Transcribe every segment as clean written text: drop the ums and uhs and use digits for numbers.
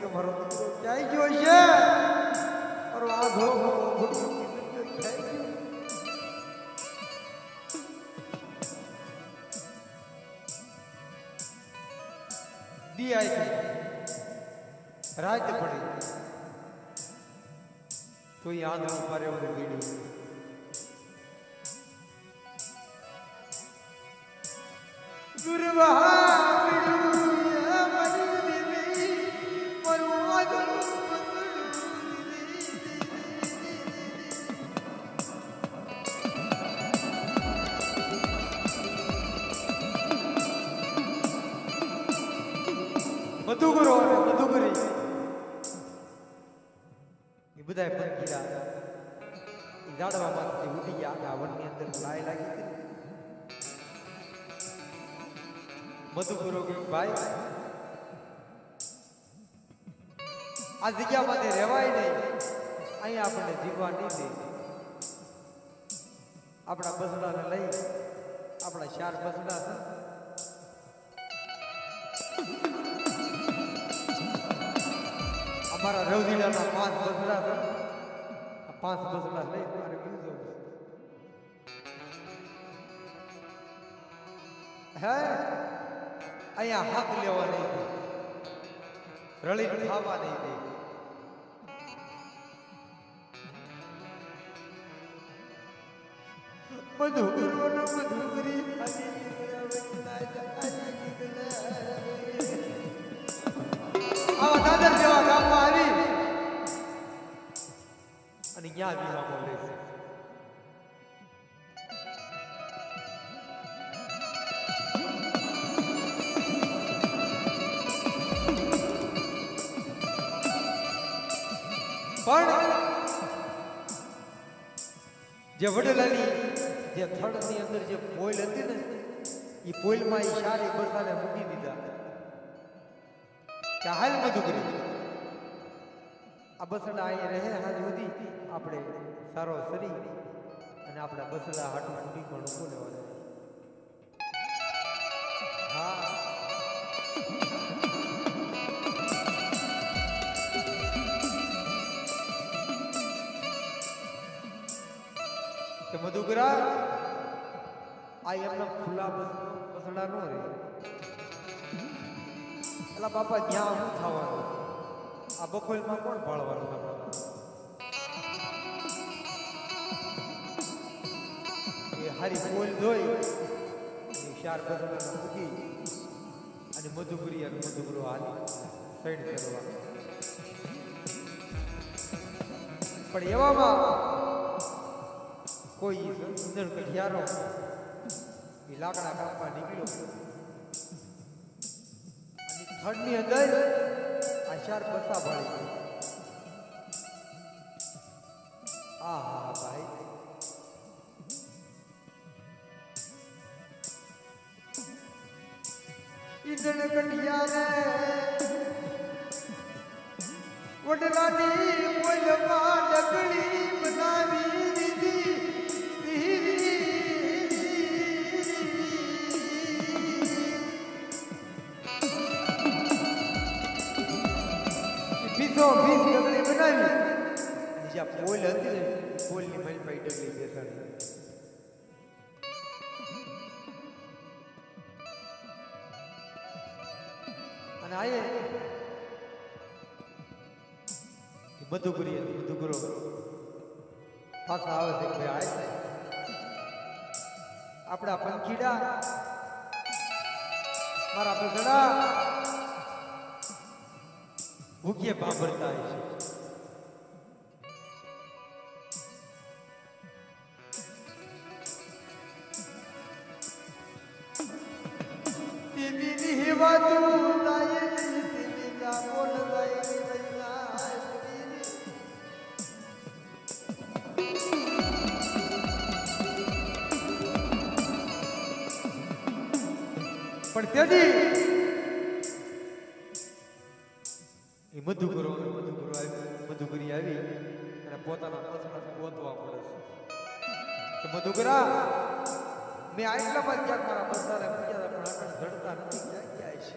કે મારો દીકરો ક્યાંય ગયો છે મારો આંધળો ક્યાંય ગયો દી આવી રાત પડી તો એ આંધળો મારે ઓલું વીડ્યું ગુરવા મધુગુરો અને મધુગરી એ બધા પંખીરા એ ઝાડવામાંથી ઉડી ગયા આ વનની અંદર લાય લાગી હતી મધુગુરો કે ભાઈ આ જગ્યામાંથી રહેવાય નહીં અહીંયા આપણને જીવવા નહીં દે આપણા બસડાને લઈ આપણા 4 બસડા છે અમારા રવજીલાના 5 બસડા છે 5 બસડા લઈ મારે ગયું જવું હે અહીંયા હાથ લેવા નહીં દે રળી ખાવા નહીં દે મધુગરી આવા દાદર જેવા ગામમાં આવી અને ત્યાં વિવાહ બોલે છે પણ જે વડલાની જે થડની અંદર જે પોઈલ હતી ને એ પોઈલમાં એ સારી બસાને મૂકી દીધા કે હાલ મધુગરી આ બસડા અહીં રહે હાલ સુધી આપણે સારો સરી અને આપણા બસડા હાટું ફૂટી પણ ઉભો લેવાનો હા કે મધુગરા આ એમના ખુલ્લા બસડા નો રે એલા બાપા જ્યાં શું થવાનું આ બખોલમાં કોણ ભાળવાનું એ હારી પોલ જોઈ 4 બસડા મૂકી અને મધુગરી અને મધુગરો હાલી સાઈડ કરવા પણ એવામાં કોઈ સુંદર કઢિયારો એ લાકડા કાપવા નીકળ્યો અને થડની અંદર આ 4 બસા ભાળી આ હા ભાઈ ઈદન કઢિયારે વડલાની પોલમાં ડગડી બનાવી બીજો બીજ ડગલી બનાવી જ્યાં પોલ હતી ને પોલની મલ પાઈ ડગલી બેસાડી અને આયે મધુગરી મધુગરો પાછા આવે છે કે આય આપણા પંખીડા મારા બસડા ભૂખ્યે ભાભરતા છે દીદી હેવા તું લાય દીદી કા બોલ લાય પણ તેદી એ મધુગરી આવી અને પોતાના બસડા ગોતવા પડે છે તો મધુગરા મેં આટલામાં ક્યાંક મારા બસડાને મૂક્યા પણ આગળ જડતા નથી ક્યાં ગયા છે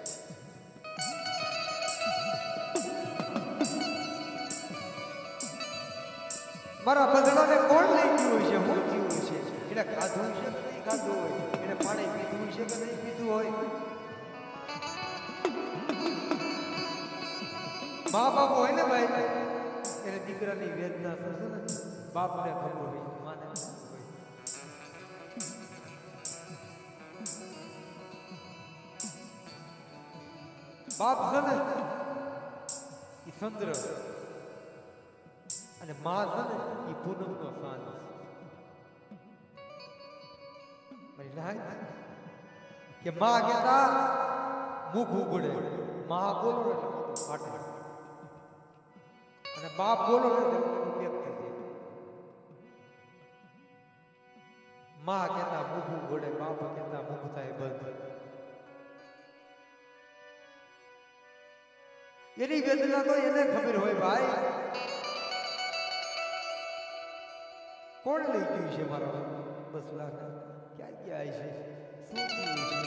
મારા બગડાને કોણ લઈ ગયું છે હું થયું છે એને ખાધું છે કે નહીં ખાધું હોય એને પાણી પીધું છે કે નહીં પીધું હોય મા બાપ હોય ને ભાઈ એને દીકરાની વેદના થશે ને બાપને ખબર હોય માને બાપ છે ને એ ચંદ્ર અને મા છે ને એ પૂનમનો સાંજ કે મા કહેતા મુખ ઉગડે મા બોલો ને ફાટે અને બાપ બોલો ને વ્યક્ત થઈ મા કહેતા મુખ ઉગડે બાપ કહેતા મુખ થાય બંધ એની વેદના તો એને ખબર હોય ભાઈ કોણ લઈ ગયું છે મારા બસ લાખ ક્યાં ગયા છે શું થયું છે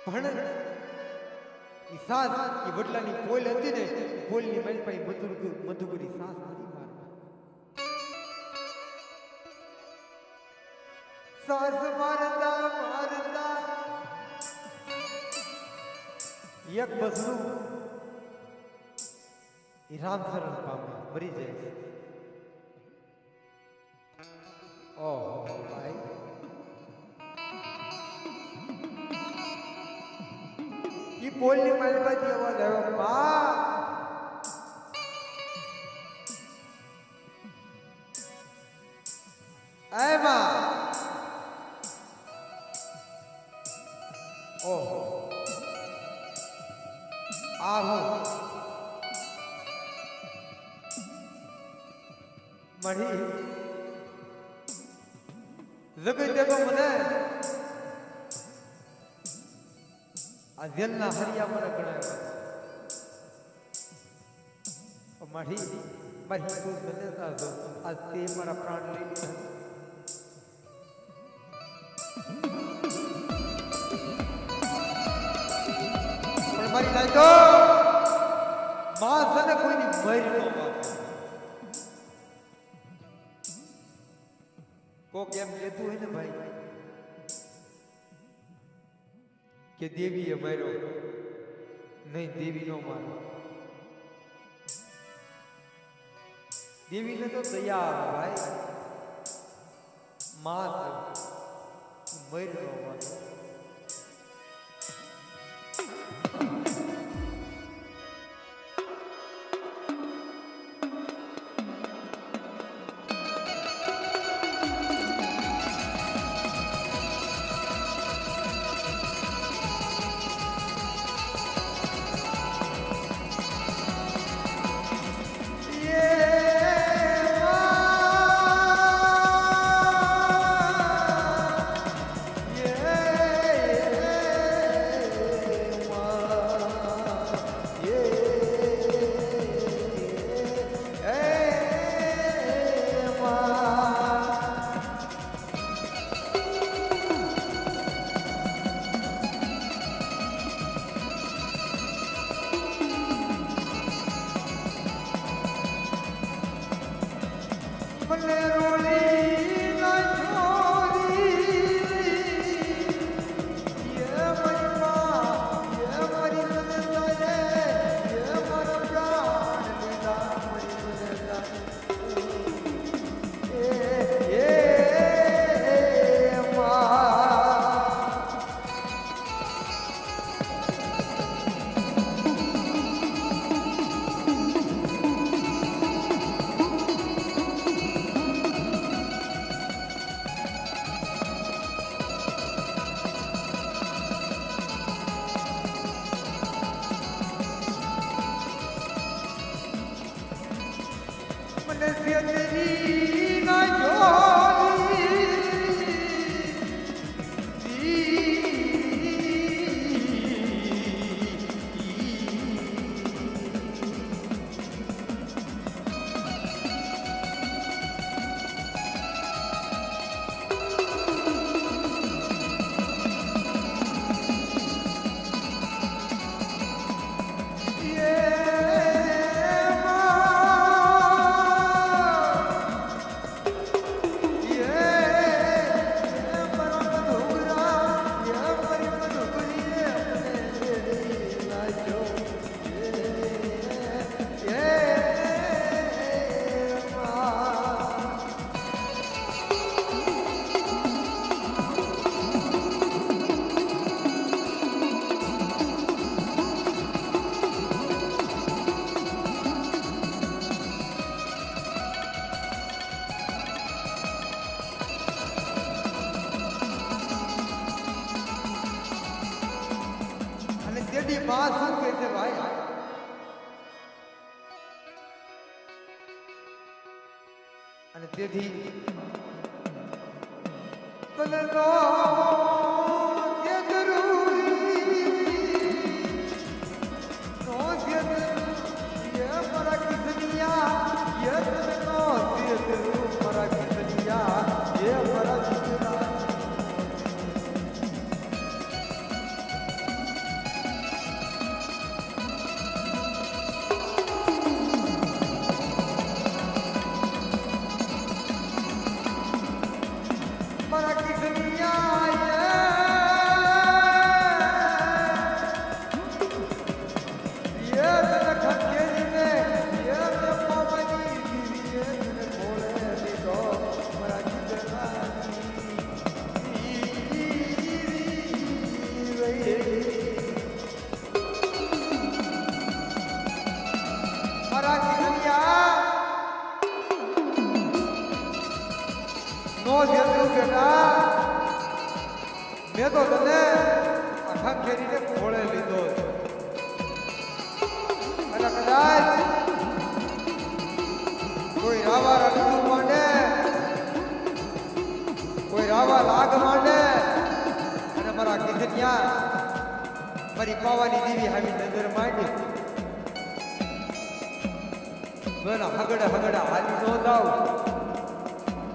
પણ ઈ સાસ ઈ વડલાની પોલ હતી ને પોલની મેલ પાસે મધુકરી સાસ નથી મારવા સાસ મારતા મારતા એક બસરું ઈ રામ શરણ પામે મરી જાય છે ઓહો ભાઈ ઈ પોલની માલમાંથી અવાજ આવ્યો બા એ બા ઓહો આહો મળી જગત દેખો મને આ જેલના હરિયા મને ગણાવ્યા મારી મારી કોઈ બનેતા હતો આજ તે મારા પ્રાણ લઈ લીધા પણ મારી લાજો માં છે ને કોઈની મર નો વાપરે કોક એમ કહેતું હોય ને ભાઈ કે દેવીએ માર્યો નહીં દેવી નો મારો દેવીને તો દયા આવે ભાઈ માં મર નો મારો Yeah. તેડી માં શું કહે છે ભાઈ અને તેથી તને નો કે જરૂરી નો કે ये मरा की दुनिया ये तने नो के જરૂર मरा की दुनिया ये मरा की दुनिया મેં તો તને આખા ખેરીને ખોળે લીધો અને કદાચ કોઈ રાવા રડતું માંડે કોઈ રાવા લાગ માંડે અને મારા કીધન્યા મારી પાવાની દેવી આવી નજર માંડી મેં હગડે હાલી નો જાવ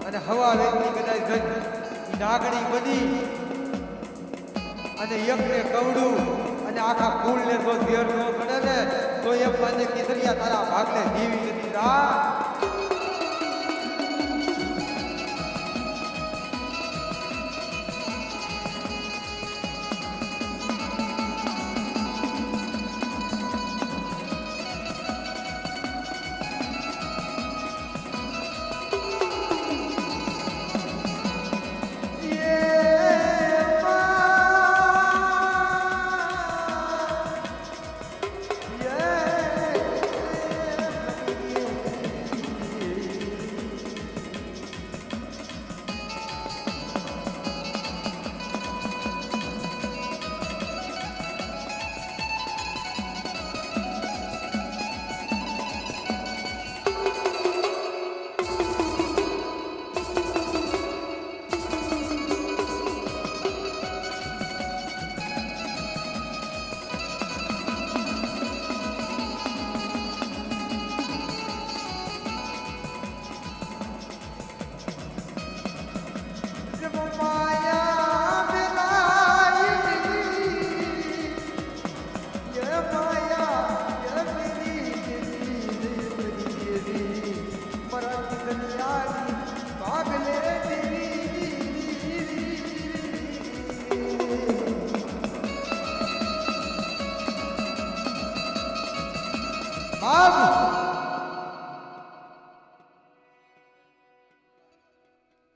અને હવા વેગની કદાચ ગઈ નાગણી બની અને યજ્ઞ કવડું અને આખા કુળને તો ધેર નો પડે ને તો એમ મને કિસરિયા તારા ભાગને જીવી નથી રા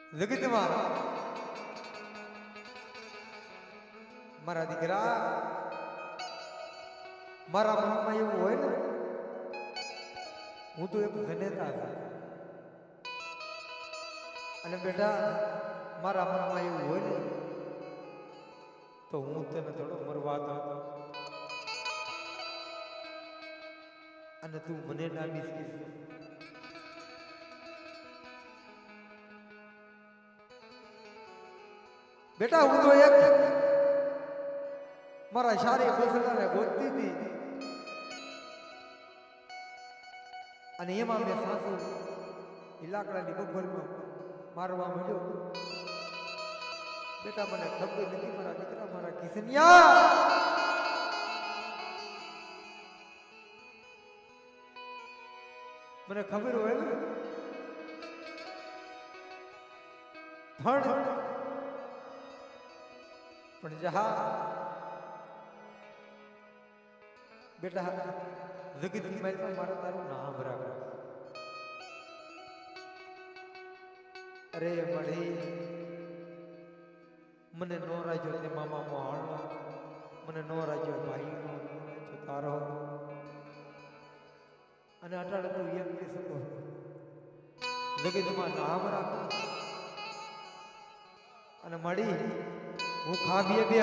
જગતમાં મારા દીકરા મારા મનમાં એવું હોય ને હું તો એક જનેતા છું અને બેટા મારા મનમાં એવું હોય ને તો હું તને થોડો મરવા દઉં અને તું મને ના બીસકીશ બેટા હું તો એક મારા સારી બસડાને ગોતતી હતી અને એમાં મેં સાસુ લાકડાની બપોરમાં મારવા માંડ્યો બેટા મને ખબર નથી મારા દીકરા મારા કિસનિયા મને ખબર હોય ને પણ જહા બેટા જગતની માલમાં મારા તારું નામ રાખ અરે મળી મને નો રાખ્યો તે મામા મોહાણનો મને નો રાખ્યો ભાઈનો નો રાખ્યો તારો અને અટાડે તો એમ કહી શકો જગતમાં નામ રાખ અને મળી હું ખાબીએ બે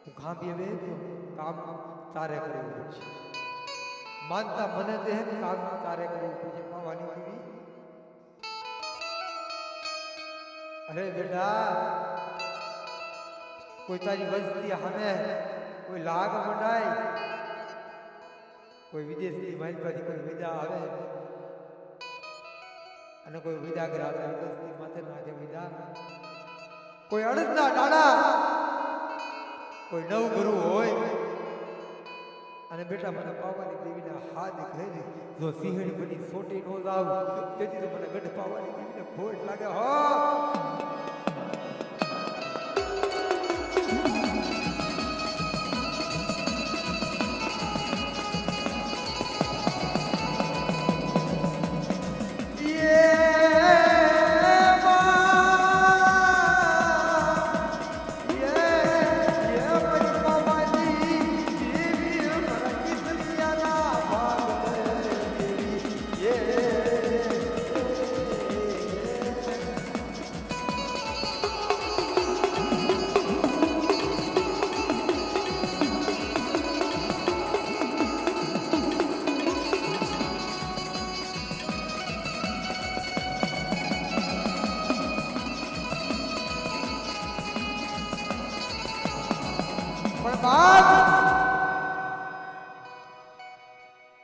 હું ખાંભી હવે તો કામ તારે કરવું પડશે. માનતા મને દે કામ તારે કરવું પડશે. પાવાની દેવી અરે બેટા કોઈ તારી વસ્તી સામે કોઈ લાગ મંડાય, કોઈ વિદેશની મારી પાસે કોઈ વિદા આવે અને કોઈ વિદાગ્ર આવે વસ્તી માથે નાખે વિદા, કોઈ અડદના ડાળા કોઈ નવ ગુરુ હોય અને બેટા મને પાવાની દેવીના હાથ ઘેરી જો સિંહણી બની સોટી નો જાવ તેથી તો મને ગઢ પાવાની દેવીને ખોટ લાગે. હો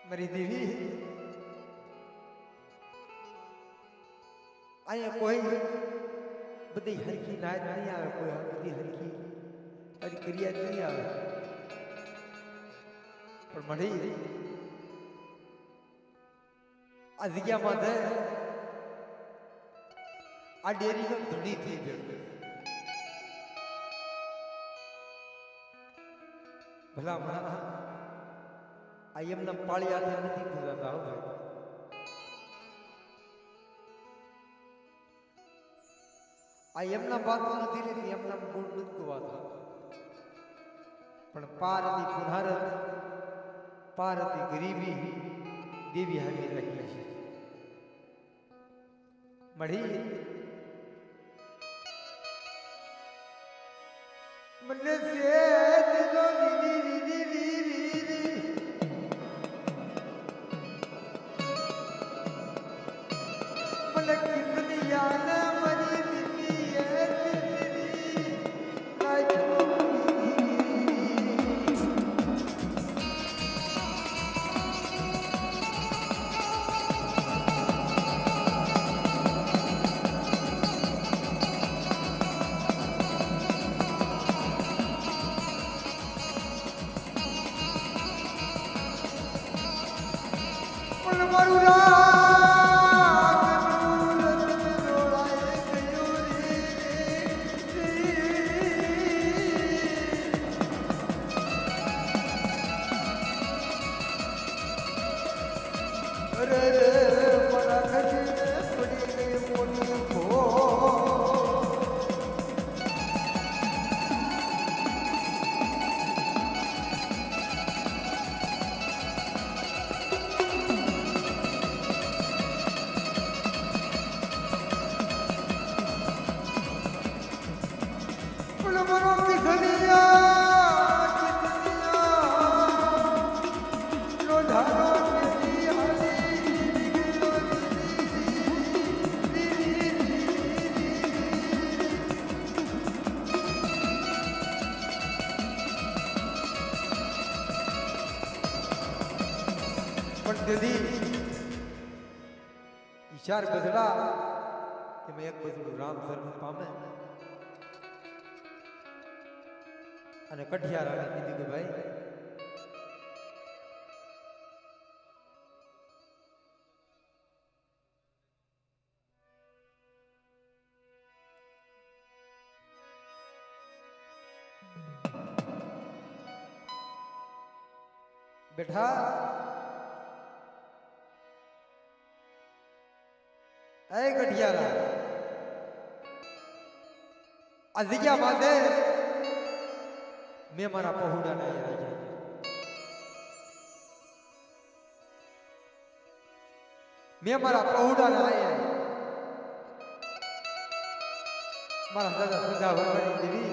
મારી દેવી અહીંયા કોઈ બધી હરખી નાય નહીં આવે, કોઈ બધી હરખી તારી ક્રિયા નહીં આવે, પણ મળી આ જગ્યામાં આ ડેરીનો ધણી થઈ ગયો. ભલા મારા આ એમના પાળી હાથે નથી પૂજાતા. હો ભાઈ આ એમના વાતો નથી રહેતી, એમના ગુણ નથી વાતો, પણ પાર હતી પુનહારત, પાર હતી ગરીબી દેવી હાવી રહી છે. મળી મને સેજ નો દીદી દીદી દીદી મને કિતની યાદ મરી દીદી એ દીદી લાઈક ચાર ગધડા એમાં એક ગધડું રામ ધર્મ પામે અને કઠિયાર આવે કીધું કે ભાઈ બેઠા ऐ गठियारा आ जग्या बांधे मैं मारा पहुड़ा नहीं आई जाए मैं मारा पहुड़ा नहीं आई मारा दादा सदा भगवान देवी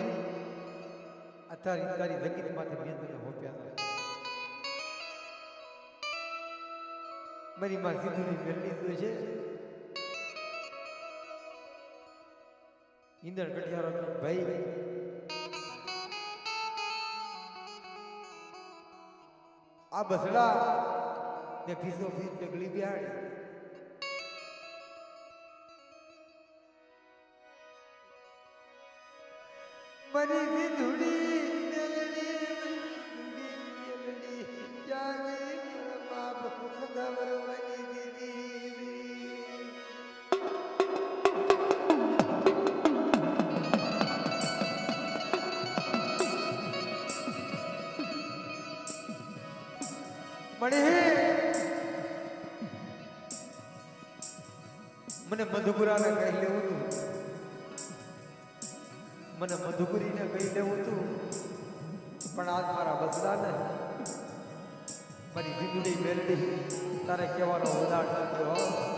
आ તારી તારી જગતમાંથી મેં તને હોપ્યા મારી માં સિદ્ધુની મેળવી તો છે ઇન્દર ગઢિયારો ભાઈ આ બસડા ને ફીસો ફીસ ડગલી બિહાડી મરી વિધુડી મેલડી જાગે બાપ સદાવર વની દીદી મને મધુપુરાને કહી લેવું હતું મને મધુપુરીને કહી લેવું હતું પણ આજ મારા બસડાને મારી વિદુડી મેલડી તારે કહેવાનો ઉદાહરણ નાખ્યો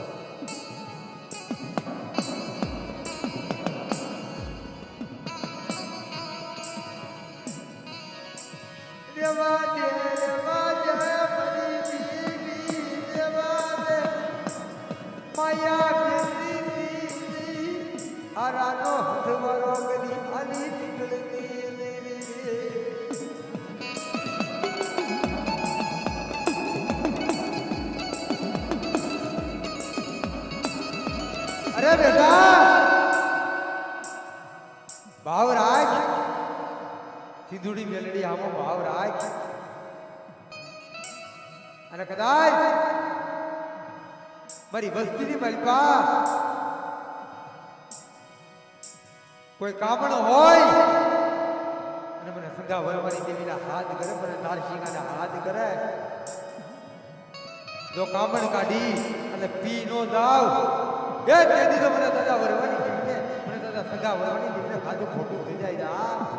હારાનો હથવારો કરી આલી નીકળતી અરે બેટા ભાવ રાખ સિંધુડી મેલડી આમાં ભાવ રાખ અને કદાચ મારી વસ્તીની મલપા કોઈ કામણ હોય અને મને સંગા વરવાની દેવીના હાથ કરે મને નારસિંહાના હાથ કરે જો કામણ કાઢી અને પી નો જાવ એ તેથી તો મને દાદા વરવાની દેવીને મને દાદા સંગા વરવાની દેવીને ખાધું ખોટું થઈ જાય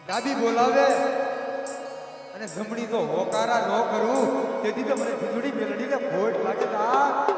ડાબી બોલાવે અને જમણી તો હોકારા ન કરું તેથી તો મને ખીચડી મેલડીને ખોટ લાગે આ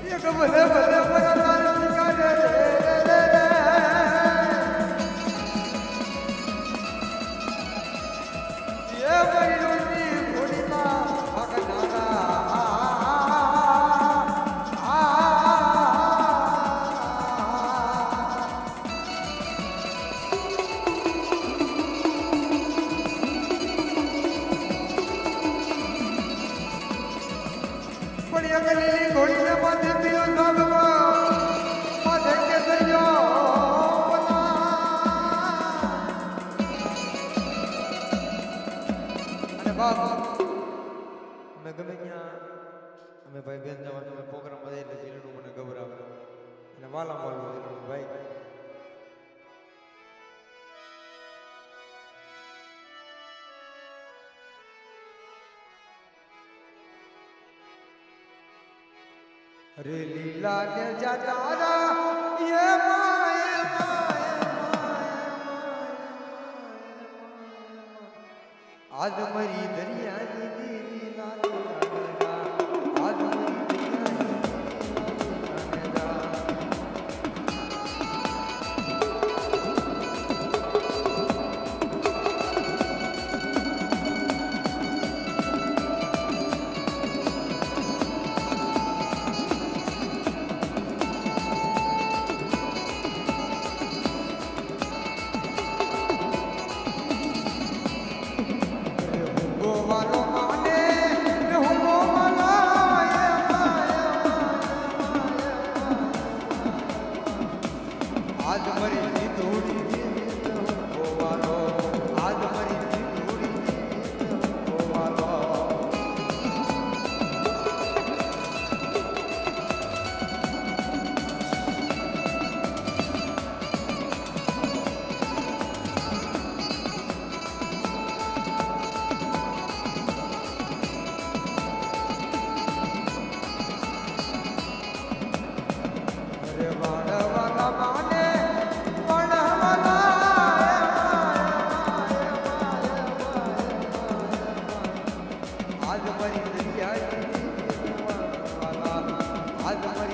એક ભલે ભલે પરનાર શિકારે રે એ મયુરની ઘોડીમાં ભગનારા લીલી ઘોડીને માથે પીરો સાબમાં માથે કેસરિયો અને બાપ અમે ગમે ત્યાં અમે ભાઈ બેન જવા તમે પ્રોગ્રામ બધે એટલે જીરણું મને ગૌરવ અને વાલા મારું ભાઈ રે લીલા ને જાતારા એ માય આજ મરી દરિયાની દીવી લાલ આજ મરી આજ મરી સિંધુડી ગોવાલો આજ મરી સિંધુડી ગોવાલો અરે વાળા માને આજ મરી દરિયા આજ મરી